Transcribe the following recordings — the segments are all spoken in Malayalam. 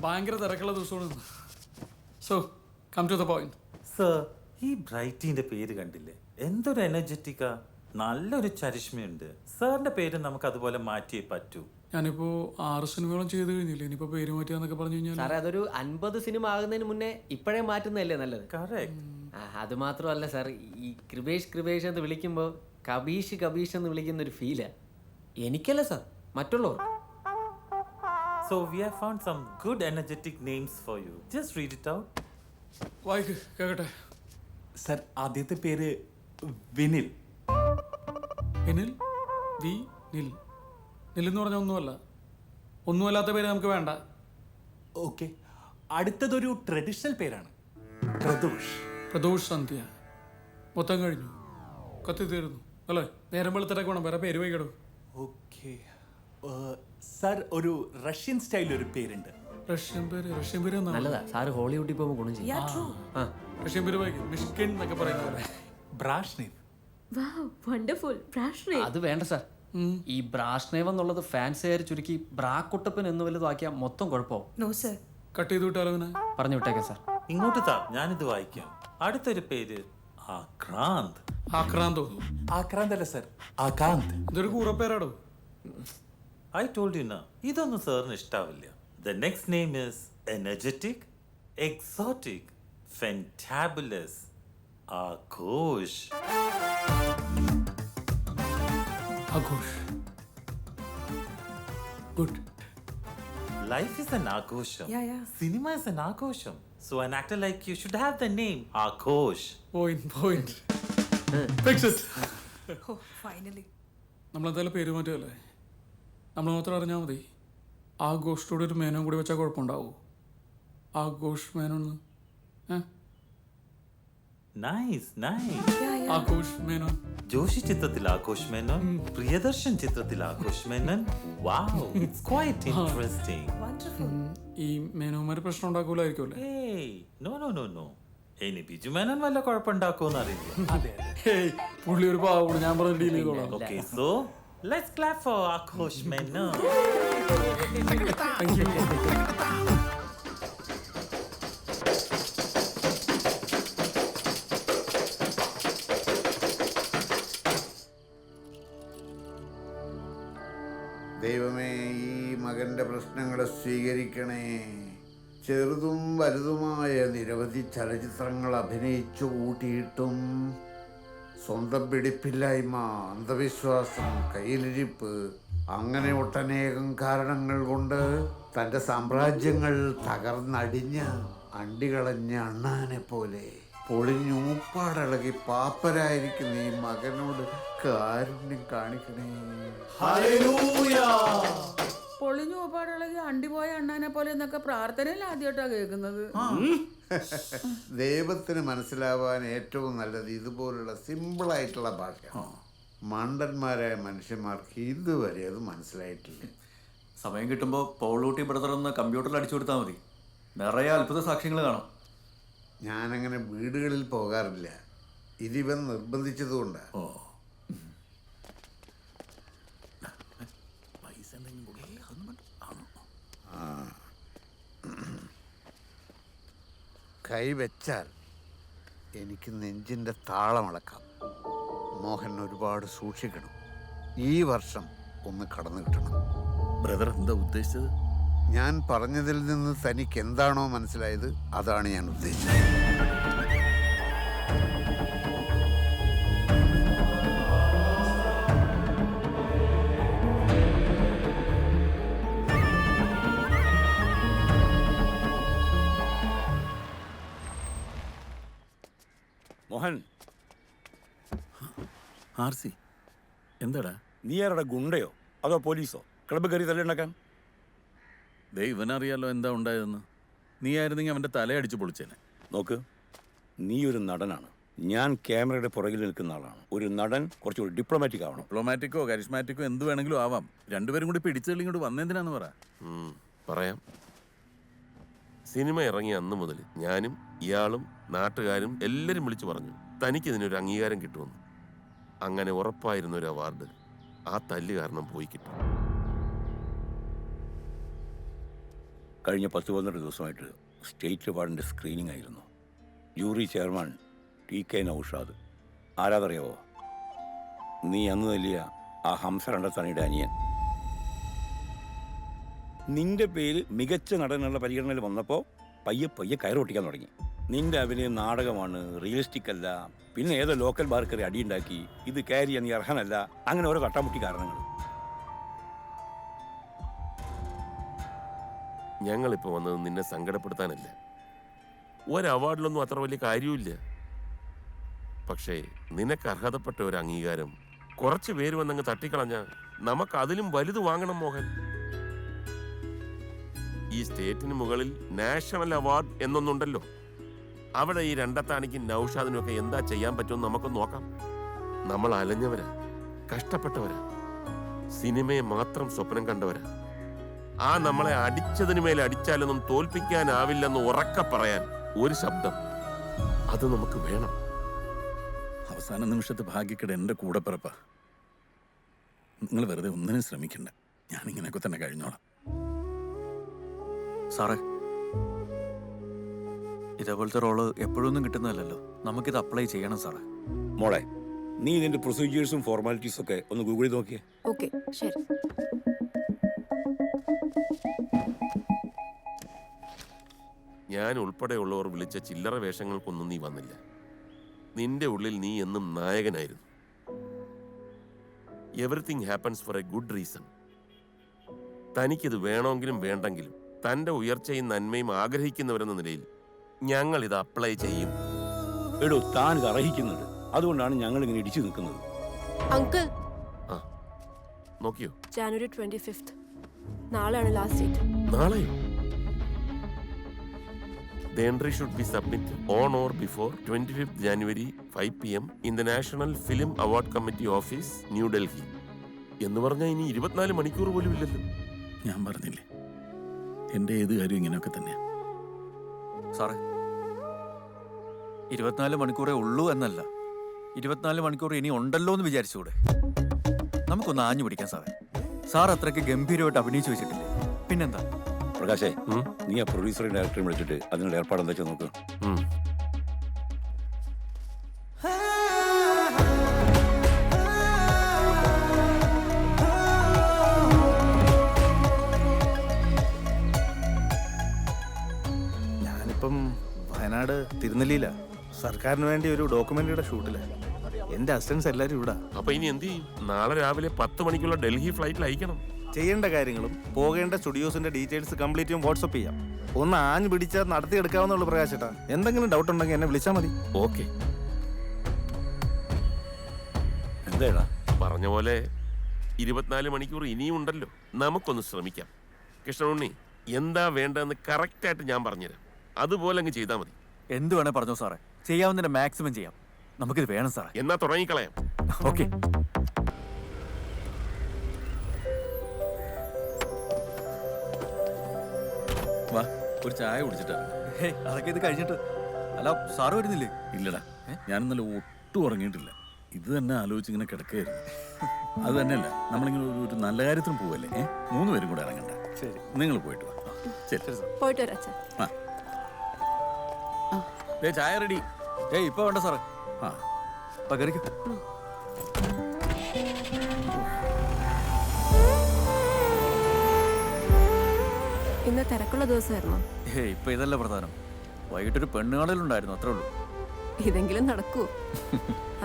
ഭയങ്കര തിരക്കുള്ള ദിവസമാണ്. So come to the point. Sir, ഈ ബ്രൈറ്റിന്റെ പേര് കണ്ടില്ലേ? എന്തൊരു എനർജറ്റിക്കാ, നല്ലൊരു ചരിഷ്മയുണ്ട്. സാറിന്റെ പേര് നമുക്ക് അതുപോലെ മാറ്റിയേ പറ്റൂ. ഞാനിപ്പോ 6 സിനിമകളും ചെയ്ത് കഴിഞ്ഞില്ലേ, ഇനിയിപ്പോ പേര് മാറ്റിയാന്നൊക്കെ പറഞ്ഞു കഴിഞ്ഞാൽ സാറേ അതൊരു 50 സിനിമ ആകുന്നതിന് മുന്നേ ഇപ്പോഴേ മാറ്റുന്നതല്ലേ നല്ലത്. കറക്റ്റ്. അത് മാത്രമല്ല സാർ, ഈ കൃപേഷ് എന്ന് വിളിക്കുമ്പോൾ കബീഷ് എന്ന് വിളിക്കുന്ന ഒരു ഫീലാ. എനിക്കല്ല സാർ, മറ്റുള്ളവർ. So we have found some good energetic names for you. Just read it out. വായിക്ക് കേക്കട്ടെ. സർ, ആദ്യത്തെ പേര് വിനിൽ. വിനിൽ, വി നിൽ. നില്ലെന്ന് പറഞ്ഞാൽ ഒന്നുമല്ലാത്ത പേര് നമുക്ക് വേണ്ട. ഓക്കെ, അടുത്തതൊരു ട്രഡീഷണൽ പേരാണ്, പ്രദോഷ് സന്ധ്യ. മൊത്തം കഴിഞ്ഞു, കത്തി തീരുന്നു അല്ലേ? നേരം വെളുത്തിട്ടൊക്കെ വേണം വേറെ പേര് വൈകിടും. ഓക്കെ സർ, ഒരു റഷ്യൻ സ്റ്റൈൽ ഒരു പേരുണ്ട്. റഷ്യൻ പേര് നല്ലതാ സാറ്, ഹോളിവുഡിൽ പോകുമ്പോൾ ഗുണം ചെയ്യും. റഷ്യൻ പേര് വായിക്കും, മിഷ്കിൻ എന്നൊക്കെ പറയുന്ന പോലെ. ബ്രാഷ്നേവ്. അത് വേണ്ട സാർ. ഈ ബ്രാഷ്നേവ് എന്നുള്ളത് ഫാൻസുകാർ ചുരുക്കി ബ്രാക്കുട്ടപ്പൻ എന്ന് വല്ലതും ആക്കിയാൽ മൊത്തം കുഴപ്പമാവും. കട്ട് ചെയ്ത് വിട്ടാലോ? പറഞ്ഞു വിട്ടേക്കാം സാർ. ഇങ്ങോട്ട് താ, ഞാനിത് വായിക്കാം. അടുത്തൊരു പേര് ആക്രാന്ത്. ആക്രാന്ത് അല്ല സർ, ആകാന്ത്. ഇതൊരു കൂറപ്പേരാടോ. I told you now. ഇതൊന്നും സാറിന് ഇഷ്ടാവില്ല. The next name is energetic, exotic, fantabulous, Aghosh. Good. Life is an ആഘോഷം. Cinema is an ആഘോഷം. So an actor like you should have the name Aghosh. Point. Fix it. Oh, finally. നമ്മളെന്തായാലും പേര് മാറ്റുകയല്ലേ, നമ്മൾ മാത്രം അറിഞ്ഞാൽ മതി. ആഘോഷത്തോടെ ഒരു മേനോൻ കൂടി വെച്ചാൽ കുഴപ്പമുണ്ടാവോ? ആഘോഷ് മേനോന്ന്. Nice. ആഘോഷ് മേനോൻ. ജോഷി ചിത്രത്തിൽ ആഘോഷ് മേനോൻ, പ്രിയദർശൻ ചിത്രത്തിൽ Aghosh Menon. Wow, it's quite interesting. Wonderful. ഈ മേനോന്മാര് പ്രശ്നം ഉണ്ടാക്കൂലായിരിക്കും അല്ലേ? Hey, no. ഇനി ബിജു മേനോൻ വല്ല കുഴപ്പമുണ്ടാക്കുമെന്ന് അറിയില്ല. പുള്ളി ഒരു പാവോട്, ഞാൻ പറഞ്ഞ ഡീൽ ചെയ്തോളാം. Okay, so let's clap for Aghosh Menon. Thank you. ദൈവമേ, ഈ മകൻ്റെ പ്രശ്നങ്ങളെ സ്വീകരിക്കണേ. ചെറുതും വലുതുമായ നിരവധി ചലച്ചിത്രങ്ങൾ അഭിനയിച്ചു കൂട്ടിയിട്ടും സ്വന്തം പിടിപ്പില്ലായ്മ, അന്ധവിശ്വാസം, കയ്യിലിരിപ്പ്, അങ്ങനെ ഒട്ടനേകം കാരണങ്ങൾ കൊണ്ട് തൻ്റെ സാമ്രാജ്യങ്ങൾ തകർന്നടിഞ്ഞ് അണ്ടികളഞ്ഞ അണ്ണാനെ പോലെ പൊളിഞ്ഞൂപ്പാടിളകി പാപ്പരായിരിക്കുന്ന ഈ മകനോട് കാരുണ്യം കാണിക്കണേ. പൊളിഞ്ഞു പോപ്പാടുള്ളത് അണ്ടിപോയ അണ്ണാനെ പോലെ എന്നൊക്കെ പ്രാർത്ഥനയിൽ ആദ്യമായിട്ടാണ് കേൾക്കുന്നത്. ദൈവത്തിന് മനസ്സിലാവാൻ ഏറ്റവും നല്ലത് ഇതുപോലുള്ള സിമ്പിളായിട്ടുള്ള ഭാഷ. മണ്ടന്മാരായ മനുഷ്യന്മാർക്ക് ഇതുവരെ അത് മനസ്സിലായിട്ടില്ല. സമയം കിട്ടുമ്പോൾ പോളൂട്ടി ബ്രദർ ഒന്ന് കമ്പ്യൂട്ടറിൽ അടിച്ചു കൊടുത്താൽ മതി, നിറയെ അത്ഭുത സാക്ഷ്യങ്ങൾ കാണാം. ഞാനങ്ങനെ വീടുകളിൽ പോകാറില്ല, ഇതിവൻ നിർബന്ധിച്ചതുകൊണ്ടാണ്. കൈവച്ചാൽ എനിക്ക് നെഞ്ചിൻ്റെ താളമളക്കാം. മോഹൻ ഒരുപാട് സൂക്ഷിക്കണം. ഈ വർഷം ഒന്ന് കടന്നു കിട്ടണം. ബ്രദർ എന്താ ഉദ്ദേശിച്ചത്? ഞാൻ പറഞ്ഞതിൽ നിന്ന് തനിക്ക് എന്താണോ മനസ്സിലായത് അതാണ് ഞാൻ ഉദ്ദേശിച്ചത്. മോഹൻ, ആർസി എന്താടാ? നീ ആരുടെ ഗുണ്ടയോ അതോ പോലീസോ ക്ലബ്ബ് കയറി തല്ലുണ്ടാക്കാൻ? ഇവനറിയാലോ എന്താ ഉണ്ടായതെന്ന്. നീ ആയിരുന്നെങ്കിൽ അവൻ്റെ തലയടിച്ച് പൊളിച്ചേനെ. നോക്ക്, നീ ഒരു നടനാണ്, ഞാൻ ക്യാമറയുടെ പുറകിൽ നിൽക്കുന്ന ആളാണ്. ഒരു നടൻ കുറച്ചുകൂടി ഡിപ്ലോമാറ്റിക് ആവണം. ഡിപ്ലോമാറ്റിക്കോ കരിഷ്മാറ്റിക്കോ എന്ത് വേണമെങ്കിലും ആവാം. രണ്ടുപേരും കൂടി പിടിച്ചെള്ളി ഇങ്ങോട്ട് വന്നെന്തിനാന്ന് പറ. പറയാം. സിനിമ ഇറങ്ങിയ അന്ന് മുതൽ ഞാനും ഇയാളും നാട്ടുകാരും എല്ലാവരും വിളിച്ചു പറഞ്ഞു തനിക്കിതിനൊരു അംഗീകാരം കിട്ടുമെന്ന്. അങ്ങനെ ഉറപ്പായിരുന്ന ഒരു അവാർഡ് ആ തല്ല് കാരണം പോയി കിട്ടും. കഴിഞ്ഞ 10-12 ദിവസമായിട്ട് സ്റ്റേറ്റ് അവാർഡിൻ്റെ സ്ക്രീനിങ് ആയിരുന്നു. Jury chairman TK Naushad. ആരാതറിയാവോ? നീ അന്ന് തല്ലിയ ആ ഹംസ രണ്ടത്താണിയുടെ അനിയൻ. നിന്റെ പേര് മികച്ച നടനുള്ള പരിഗണനയിൽ വന്നപ്പോൾ പയ്യെ കയറൊട്ടിക്കാൻ തുടങ്ങി. നിന്റെ അഭിനയം നാടകമാണ്, റിയലിസ്റ്റിക് അല്ല, പിന്നെ ഏതോ ലോക്കൽ ബാർക്കറി അടിയുണ്ടാക്കി, ഇത് ക്യാരി ചെയ്യാൻ നീ അർഹനല്ല, അങ്ങനെ ഓരോ കട്ടാമുട്ടി കാരണങ്ങൾ. ഞങ്ങളിപ്പോൾ വന്നത് നിന്നെ സങ്കടപ്പെടുത്താനല്ല. ഒരു അവാർഡിലൊന്നും അത്ര വലിയ കാര്യമില്ല. പക്ഷേ നിനക്ക് അർഹതപ്പെട്ട ഒരു അംഗീകാരം കുറച്ച് പേര് വന്നങ്ങ് തട്ടിക്കളഞ്ഞ നമുക്ക് അതിലും വലുത് വാങ്ങണം മോഹൻ. ഈ സ്റ്റേറ്റിന് മുകളിൽ നാഷണൽ അവാർഡ് എന്നൊന്നുണ്ടല്ലോ. അവിടെ ഈ രണ്ടത്താണിക്കും നൗഷാദിനുമൊക്കെ എന്താ ചെയ്യാൻ പറ്റുമെന്ന് നമുക്ക് നോക്കാം. നമ്മൾ അലഞ്ഞവരാ, കഷ്ടപ്പെട്ടവരാ, സിനിമയെ മാത്രം സ്വപ്നം കണ്ടവരാ. ആ നമ്മളെ അടിച്ചതിന് മേലെ അടിച്ചാലൊന്നും തോൽപ്പിക്കാനാവില്ലെന്ന് ഉറക്കെ പറയാൻ ഒരു ശബ്ദം, അത് നമുക്ക് വേണം. അവസാന നിമിഷത്തെ ഭാഗ്യക്കേട് എൻ്റെ കൂടെ പിറപ്പാ. നിങ്ങൾ വെറുതെ ഒന്നിനും ശ്രമിക്കണ്ട. ഞാനിങ്ങനെയൊക്കെ തന്നെ കഴിഞ്ഞോളാം. സാറേ, ഇതേപോലത്തെ റോള് എപ്പോഴൊന്നും കിട്ടുന്നതല്ലല്ലോ. നമുക്കിത് അപ്ലൈ ചെയ്യണം സാറേ. മോളെ, നീ ഇതിൻ്റെ പ്രൊസീജിയേഴ്സും ഫോർമാലിറ്റീസും ഒക്കെ ഒന്ന് ഗൂഗിളിൽ നോക്കിയേ. ഓക്കെ, ശരി. ഞാൻ ഉൾപ്പെടെയുള്ളവർ വിളിച്ച ചില്ലറ വേഷങ്ങൾക്കൊന്നും നീ വന്നില്ല. നിന്റെ ഉള്ളിൽ നീ എന്നും നായകനായിരുന്നു. Everything happens for a good reason. തനിക്കിത് വേണമെങ്കിലും വേണ്ടെങ്കിലും തൻ്റെ ഉയർച്ചയും നന്മയും ആഗ്രഹിക്കുന്നവരെന്ന നിലയിൽ ഞങ്ങൾ ഇത് അപ്ലൈ ചെയ്യും. എടോ, താൻ ഇത് അർഹിക്കുന്നുണ്ട്. അതുകൊണ്ടാണ് ഞങ്ങൾ ഇങ്ങനെ ഇടിച്ചു നിൽക്കുന്നത്. അങ്കിൾ, ആ നോക്കിയോ? ജാനുവരി 25th നാളെയാണ് ലാസ്റ്റ് ഡേറ്റ്. നാളെയോ? The entry should be submitted on or before 25th January 5 PM in the National Film Award Committee Office, New Delhi. എന്ന് പറഞ്ഞാൽ ഇനി 24 മണിക്കൂർ പോലും ഇല്ലല്ലോ. ഞാൻ പറഞ്ഞില്ലേ, എൻ്റെ ഏത് കാര്യം ഇങ്ങനെയൊക്കെ തന്നെയാണ്. സാറേ, 24 മണിക്കൂറേ ഉള്ളൂ എന്നല്ല, 24 മണിക്കൂർ ഇനി ഉണ്ടല്ലോ എന്ന് വിചാരിച്ചുകൂടെ? നമുക്കൊന്ന് ആഞ്ഞു പിടിക്കാം സാറേ. സാർ അത്രയ്ക്ക് ഗംഭീരമായിട്ട് അഭിനയിച്ചു വെച്ചിട്ടില്ലേ? പിന്നെന്താ? പ്രകാശേ, നീ ആ പ്രൊഡ്യൂസറെ ഡയറക്ടറെ വിളിച്ചിട്ട് അതിനുള്ള ഏർപ്പാട് എന്താ വെച്ചാൽ നോക്ക്. ഞാനിപ്പം വയനാട് തിരുനെല്ലിയില സർക്കാരിന് വേണ്ടി ഒരു ഡോക്യുമെന്ററിയുടെ ഷൂട്ടില്. എന്റെ അസിസ്റ്റൻസ് എല്ലാവരും ഇവിടെ. അപ്പൊ ഇനി എന്ത് ചെയ്യും? നാളെ രാവിലെ 10 മണിക്കുള്ള ഡൽഹി ഫ്ലൈറ്റിൽ അയക്കണം. ചെയ്യേണ്ട കാര്യങ്ങളും പോകേണ്ട സ്റ്റുഡിയോസിന്റെ ഡീറ്റെയിൽസ് കംപ്ലീറ്റും വാട്സപ്പ് ചെയ്യാം. ഒന്ന് ആഞ്ഞു പിടിച്ചാൽ നടത്തിയെടുക്കാവുന്നുള്ളൂ പ്രകാശേട്ടാ. എന്തെങ്കിലും ഡൗട്ട് ഉണ്ടെങ്കിൽ എന്നെ വിളിച്ചാൽ മതി. ഓക്കെ. എന്താ പറഞ്ഞ പോലെ 24 മണിക്കൂർ ഇനിയും ഉണ്ടല്ലോ. നമുക്കൊന്ന് ശ്രമിക്കാം. കൃഷ്ണനുണ്ണി, എന്താ വേണ്ടതെന്ന് കറക്റ്റായിട്ട് ഞാൻ പറഞ്ഞുതരാം. അതുപോലെ അങ്ങ് ചെയ്താൽ മതി. എന്ത് വേണേ പറഞ്ഞോ സാറേ, ചെയ്യാവുന്നതിന്റെ മാക്സിമം ചെയ്യാം. നമുക്കിത് വേണം സാറേ. എന്നാ തുടങ്ങിക്കളയാം. ഓക്കെ. വാ, ഒരു ചായ കുടിച്ചിട്ടാ. അതൊക്കെ ഇത് കഴിഞ്ഞിട്ട്. അല്ല, സാറ് വരുന്നില്ലേ? ഇല്ലടാ, ഞാനിന്നലെ ഒട്ടും ഉറങ്ങിയിട്ടില്ല. ഇത് തന്നെ ആലോചിച്ച് ഇങ്ങനെ കിടക്കുകയായിരുന്നു. അത് തന്നെയല്ല, നമ്മളിങ്ങനെ ഒരു നല്ല കാര്യത്തിന് പോവല്ലേ, 3 പേരും കൂടെ ഇറങ്ങണ്ട. ശരി, നിങ്ങൾ പോയിട്ട് വാ. ശരി, പോയിട്ട് വരാം അച്ഛാ. ചായ റെഡി. ഇപ്പൊ വേണ്ട സാറേ. പകരിക്കും. ഇന്ന് തിരക്കുള്ള ദിവസമായിരുന്നു. ഇപ്പൊ ഇതല്ല പ്രധാനം. വൈകിട്ടൊരു പെണ്ണുകാണലുണ്ടായിരുന്നു, അത്രേ ഉള്ളൂ. ഇതെങ്കിലും നടക്കൂ.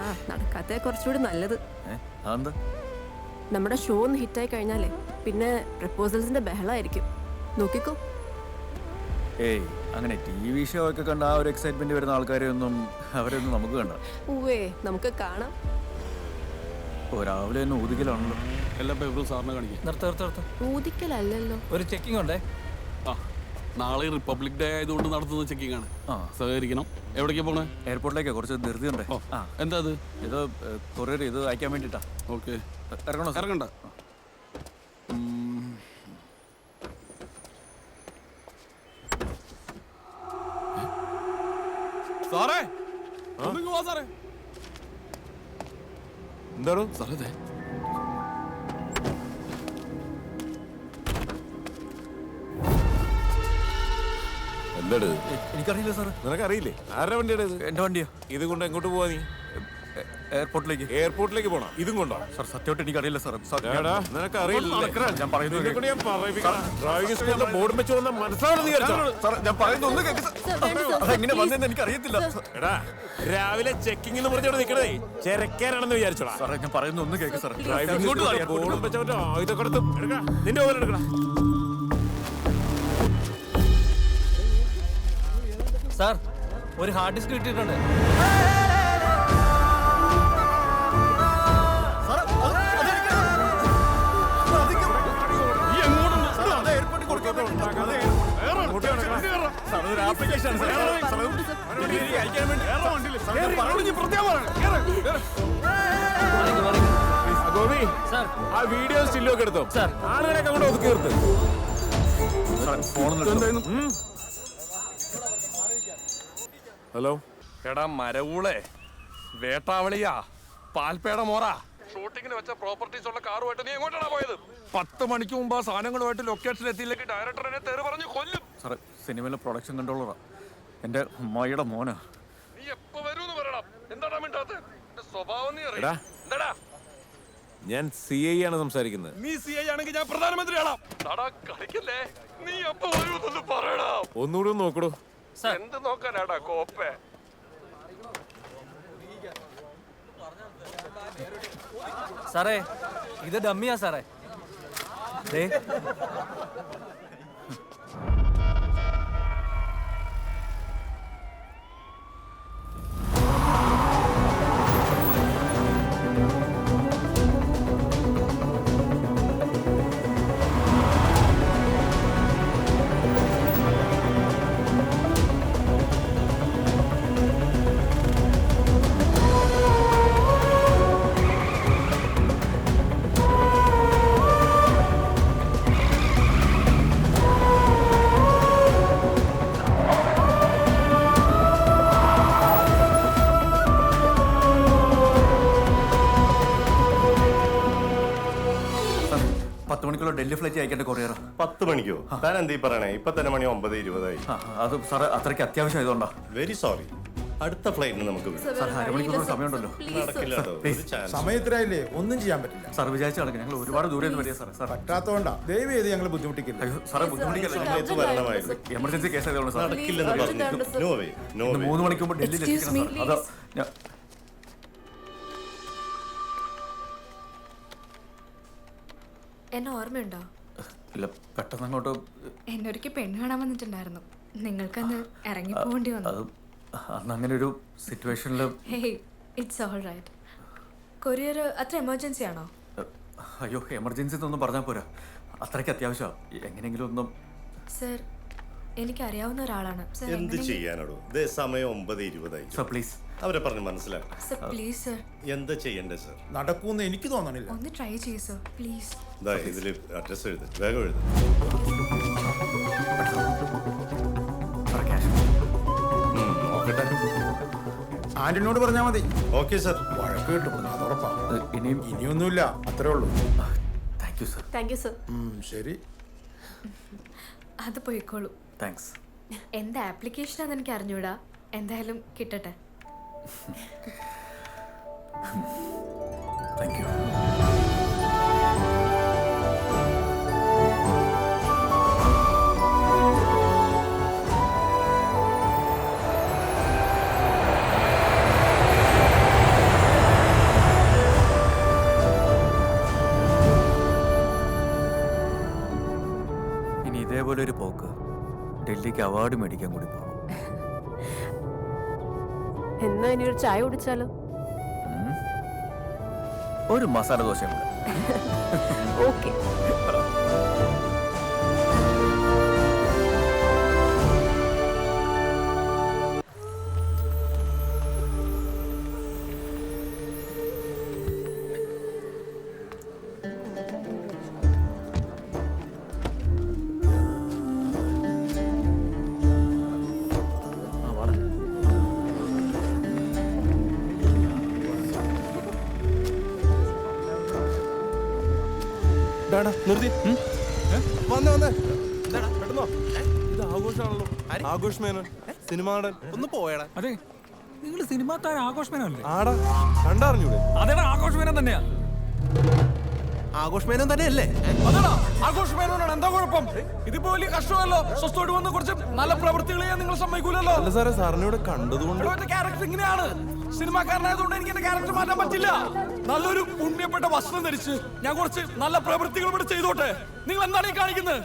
ആ, നടക്കാത്ത കുറച്ചുകൂടി നല്ലത്. അതെന്താ? നമ്മുടെ ഷോ ഒന്ന് ഹിറ്റായി കഴിഞ്ഞാലേ പിന്നെ പ്രപ്പോസൽസിന്റെ ബഹളമായിരിക്കും. നോക്കിക്കോ. അങ്ങനെ TV ഷോ ഒക്കെ കണ്ട ആ ഒരു എക്സൈറ്റ്മെന്റ് വരുന്ന ആൾക്കാരെയൊന്നും അവരൊന്നും നമുക്ക് കണ്ട. നമുക്ക് കാണാം. രാവിലെ തന്നെ ഊതിക്കലാണല്ലോ. എല്ലാ പേപ്പറും സാറിനെ കാണിക്കാം. ഊതിക്കലല്ലോ, ഒരു ചെക്കിംഗ് ഉണ്ടേ. നാളെ റിപ്പബ്ലിക് ഡേ ആയതുകൊണ്ട് നടത്തുന്ന ചെക്കിംഗ് ആണ്. സഹകരിക്കണം. എവിടേക്കാ പോണേ? എയർപോർട്ടിലേക്ക് കുറച്ച് ധൃതി ഉണ്ടേ. എന്താ അത്? ഇത് കൊറിയർ ഇത് അയക്കാൻ വേണ്ടിട്ടാ. ഓക്കെ, ഇറങ്ങണോ? ഇറങ്ങണ്ട. സാറേ, സാറേ, എന്താണോ സാറേ? എന്താ എനിക്കറിയില്ല സാർ. നിനക്കറിയില്ലേ ആരുടെ വണ്ടിയുടെ ഇത്? എന്റെ വണ്ടിയാ. ഇത് കൊണ്ട് എങ്ങോട്ട് പോവാ നീ? എയർപോർട്ടിലേക്ക്. എയർപോർട്ടിലേക്ക് പോണോ? ഇതും കൊണ്ടോ? സാർ സത്യമായിട്ട് എനിക്കറിയില്ല സാർ. നിനക്ക് അറിയില്ല. ഞാൻ പറയുന്നത് ഡ്രൈവിംഗ് സ്കൂളിലെ ബോർഡ് വെച്ച് വന്ന മനസ്സിലാവുന്ന ഞാൻ പറയുന്നത് ഒന്ന് കേൾക്ക് സാർ. അതെങ്ങനെ വന്നെന്ന് എനിക്കറിയത്തില്ല. എടാ രാവിലെ ചെക്കിംഗ് എന്ന് പറഞ്ഞോട് നിൽക്കണേ ചെരക്കാനാണെന്ന് വിചാരിച്ചോടാ. സാറേ ഞാൻ പറയുന്നത് ഒന്ന് കേൾക്ക് സാർ. ബോർഡ് വെച്ചവന്റെ ഇതൊക്കെ എടുത്ത് എടുക്കാം. നിന്റെ ഓരോ എടുക്കണം. സാർ ഒരു ഹാർഡ് ഡിസ്ക് കിട്ടിയിട്ടുണ്ട്. ഗോപി ആ വീഡിയോ സ്റ്റില്ലൊക്കെ എടുത്തോ. ആളുകളൊക്കെ അങ്ങോട്ട് ഒതുക്കി നിർത്ത്. ഹലോ എടാ മരവൂളെ വേട്ടാവളിയാ പാൽപേട മോറ ഷൂട്ടിങ്ങിന് വെച്ച പ്രോപ്പർട്ടീസ് ഉള്ള കാറുമായിട്ട് നീ എങ്ങോട്ടാണ് പോയത്? 10 മണിക്ക് മുമ്പ് ആ സാധനങ്ങളുമായിട്ട് ലൊക്കേഷൻ എത്തിയില്ലെങ്കിൽ ഡയറക്ടർ എന്നെ തെറി പറഞ്ഞ് കൊല്ലും. സാറേ സിനിമയിലെ പ്രൊഡക്ഷൻ കൺട്രോളറാ. എന്റെ അമ്മായിയുടെ മോനാ. നീ എപ്പോ വരൂന്ന് പറയണം. എന്താടാ മിണ്ടാത്തെ? സ്വഭാവം നീ എടാ. എന്താടാ? ഞാൻ CI ആണ് സംസാരിക്കുന്നത്. നീ CI ആണെങ്കിൽ ഞാൻ പ്രധാനമന്ത്രിയാണോ? കളിക്കല്ലേ. നീ എപ്പോ വരൂന്നൊന്ന് പറയടാ. ഒന്നുകൂടി നോക്കടോ. എന്ത് നോക്കാനാടാ കോപ്പേ? സാറേ ഇത് ഡമ്മിയാ സാറേ. ഡൽഹി ഫ്ലൈറ്റ് അയക്കേണ്ട കൊറിയർ. 10 മണിക്കോ? താൻ എന്തീ പറയണേ? ഇപ്പൊ തന്നെ മണി 9:20. അത് സാറ് അത്രയ്ക്ക് അത്യാവശ്യമായതുകൊണ്ടാ. Very sorry. അടുത്ത ഫ്ലൈറ്റിന് നമുക്ക് സാർ അരമണിക്കൂർ സമയമുണ്ടല്ലോ. നടക്കില്ല കേട്ടോ. ഒരു ചാൻസ്. സമയത്തിനായില്ലേ ഒന്നും ചെയ്യാൻ പറ്റില്ല. സാർ വിചാരിച്ച നടക്കും. ഞങ്ങൾ ഒരുപാട് ദൂരെ നിന്ന് വരിക സാർ. പറ്റാത്തോണ്ടാ ദയവ് ചെയ്ത് ഞങ്ങൾ ബുദ്ധിമുട്ടിക്കില്ല. അയ്യോ സാറേ ബുദ്ധിമുട്ടിക്കല്ല. സമയത്ത് വരണമായിരുന്നു. എമർജൻസി കേസ് ആയതുകൊണ്ട് സാർ നടക്കില്ലെന്ന് പറഞ്ഞു. No way no way. 3 മണിക്ക് മുമ്പ് ഡൽഹിയിൽ എത്തിക്കണം സാർ. അതാ എന്നെ ഓർമ്മയുണ്ടോ? ഇല്ല പെട്ടെന്ന് അങ്ങോട്ട് എന്നെ ഒരിക്കൽ പെണ്ണ് കാണാൻ വന്നിട്ടുണ്ടായിരുന്നു. നിങ്ങൾക്കന്ന് ഇറങ്ങി പോകേണ്ടി വന്നു. അന്ന് അങ്ങനെ ഒരു സിറ്റുവേഷനിൽ hey it's all right. Courier അത്ര എമർജൻസി ആണോ? അയ്യോ എമർജൻസി എന്നൊന്നും പറഞ്ഞാൽ പോരാ. അത്രയ്ക്ക് അത്യാവശ്യമാണ്. എങ്ങനെയെങ്കിലും ഒന്നും. സർ എനിക്കറിയാവുന്ന ഒരാളാണ്. എന്ത് ചെയ്യാനോടോ? ഇതേ സമയം 9:20. സർ പ്ലീസ് അവരെ പറഞ്ഞ് മനസ്സിലാക്കാം. Sir please sir. എന്താ ചെയ്യണ്ടേ സർ? നടക്കൂന്ന് എനിക്ക് തോന്നണില്ല. ഒന്ന് ട്രൈ ചെയ്യൂ സർ പ്ലീസ്. ഇതാ ഇതില് അഡ്രസ് എഴുത്. വേഗം എഴുത്. നോക്കട്ടെ. ആന്റണിയോട് പറഞ്ഞാൽ മതി. Okay sir. വഴക്ക് കിട്ടും അത് ഉറപ്പാ. ഇനിയൊന്നുമില്ല. അത്രേ ഉള്ളൂ. Thank you sir. Thank you sir. ശരി അത് പോയിക്കോളൂ. താങ്ക്സ്. എന്താ ആപ്ലിക്കേഷനാന്ന് എനിക്ക് അറിഞ്ഞൂടാ. എന്തായാലും കിട്ടട്ടെ. Thank you. ഇനി ഇതേപോലെ ഒരു പോക്ക് ഡൽഹിക്ക് അവാർഡ് മേടിക്കാൻ കൂടി പോകണം. എന്നാ ഇനി ഒരു ചായ കുടിച്ചാലോ? ഒരു മസാല ദോശയും കൂടെ. ഓക്കെ. നിർത്തി വന്നേ വന്നേ പെട്ടെന്നോ. ഇത് ആഘോഷമാണല്ലോ. ആഘോഷ് മേനോൻ സിനിമ നടൻ. ഒന്ന് പോയടാ. അതെ, നിങ്ങൾ സിനിമാ താരം ആഘോഷ് മേനോനല്ലേ? ആടാ കണ്ടറിഞ്ഞൂടെ? അതേടാ, ആഘോഷ് മേനോൻ തന്നെയാ. ആഘോഷ് മേനോൻ തന്നെയല്ലേ? അതെടാ, ആഘോഷ് മേനോനാണ്. എന്താ കുഴപ്പം? ഇതിപ്പോ വലിയ കഷ്ടമല്ലോ. സ്വസ്ഥമായിട്ട് വന്ന് കുറച്ച് നല്ല പ്രവൃത്തികൾ ചെയ്യാൻ നിങ്ങൾ സമ്മതിക്കൂലല്ലോ. അല്ല സാറേ, സാറിനോട് കണ്ടതുകൊണ്ട് ക്യാരക്ടർ ഇങ്ങനെയാണ്. സിനിമാക്കാരനായതുകൊണ്ട് എനിക്ക് എന്റെ ക്യാരക്ടർ മാറ്റാൻ പറ്റില്ല. നല്ലൊരു പുണ്യപ്പെട്ട വസ്ത്രം ധരിച്ച് ഞാൻ കുറച്ച് നല്ല പ്രവൃത്തികൾ ഇവിടെ ചെയ്തോട്ടെ. നിങ്ങൾ എന്താണ് ഈ കാണിക്കുന്നത്?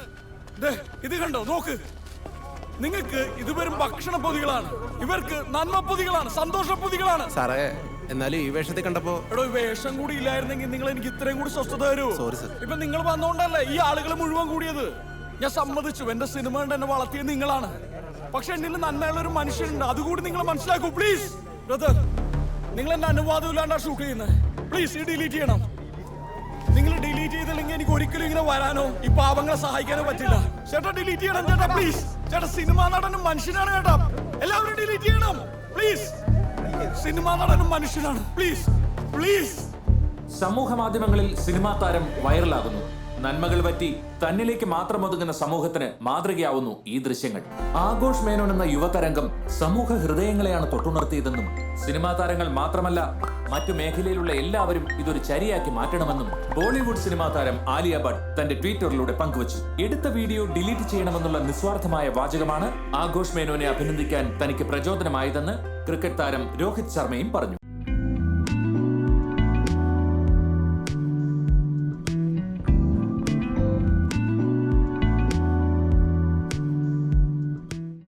ദേ, ഇത് കണ്ടോ, നോക്ക്. നിങ്ങൾക്ക് ഇത് വെറും ഭക്ഷണ പൊതികളാണ്, ഇവർക്ക് നന്മ പൊതികളാണ്, സന്തോഷ പൊതികളാണ്. സാറേ, എന്നാലും ഈ വേഷത്തെ കണ്ടപ്പോ എടോ, ഈ വേഷം കൂടി ഇല്ലായിരുന്നെങ്കിൽ നിങ്ങൾ എനിക്ക് ഇത്രയും കൂടി സ്വസ്ഥത തരൂ. Sorry sir. ഇപ്പൊ നിങ്ങൾ വന്നോണ്ടല്ലേ ഈ ആളുകൾ മുഴുവൻ കൂടിയത്. ഞാൻ സമ്മതിച്ചു, എന്റെ സിനിമ കൊണ്ട് എന്നെ വളർത്തിയത് നിങ്ങളാണ്. പക്ഷെ എന്നിൽ നന്മയുള്ള ഒരു മനുഷ്യനുണ്ട്, അതുകൂടി നിങ്ങൾ മനസ്സിലാക്കൂ പ്ലീസ്. ബ്രദർ, നിങ്ങൾ എന്റെ അനുവാദം ഇല്ലാണ്ടാ ഷൂട്ട് ചെയ്യുന്നത്. പ്ലീസ് ഈ ഡിലീറ്റ് ചെയ്യണം. നിങ്ങൾ ഡിലീറ്റ് ചെയ്തില്ലെങ്കിൽ എനിക്ക് ഒരിക്കലും ഇങ്ങനെ വരാനോ ഈ പാവങ്ങളെ സഹായിക്കാനോ പറ്റില്ല. ചേട്ടാ ഡിലീറ്റ് ചെയ്യണം ചേട്ടാ, പ്ലീസ്. ചേട്ടാ സിനിമാ നടനും മനുഷ്യനാണ് ചേട്ടാ, എല്ലാവരും ഡിലീറ്റ് ചെയ്യണം പ്ലീസ്. സിനിമാ നടനും മനുഷ്യനാണ്, പ്ലീസ് പ്ലീസ്. സമൂഹ മാധ്യമങ്ങളിൽ സിനിമാ താരം വൈറലാകുന്നു. നന്മകൾ പറ്റി തന്നിലേക്ക് മാത്രം ഒതുങ്ങുന്ന സമൂഹത്തിന് മാതൃകയാവുന്നു ഈ ദൃശ്യങ്ങൾ. ആഘോഷ് മേനോൻ എന്ന യുവതരംഗം സമൂഹ ഹൃദയങ്ങളെയാണ് തൊട്ടുണർത്തിയതെന്നും സിനിമാ താരങ്ങൾ മാത്രമല്ല മറ്റു മേഖലയിലുള്ള എല്ലാവരും ഇതൊരു ചരിയാക്കി മാറ്റണമെന്നും ബോളിവുഡ് സിനിമാ താരം ആലിയ ഭട്ട് തന്റെ ട്വിറ്ററിലൂടെ പങ്കുവച്ചു. എടുത്ത വീഡിയോ ഡിലീറ്റ് ചെയ്യണമെന്നുള്ള നിസ്വാർത്ഥമായ വാചകമാണ് ആഘോഷ് മേനോനെ അഭിനന്ദിക്കാൻ തനിക്ക് പ്രചോദനമായതെന്ന് ക്രിക്കറ്റ് താരം രോഹിത് ശർമ്മയും പറഞ്ഞു.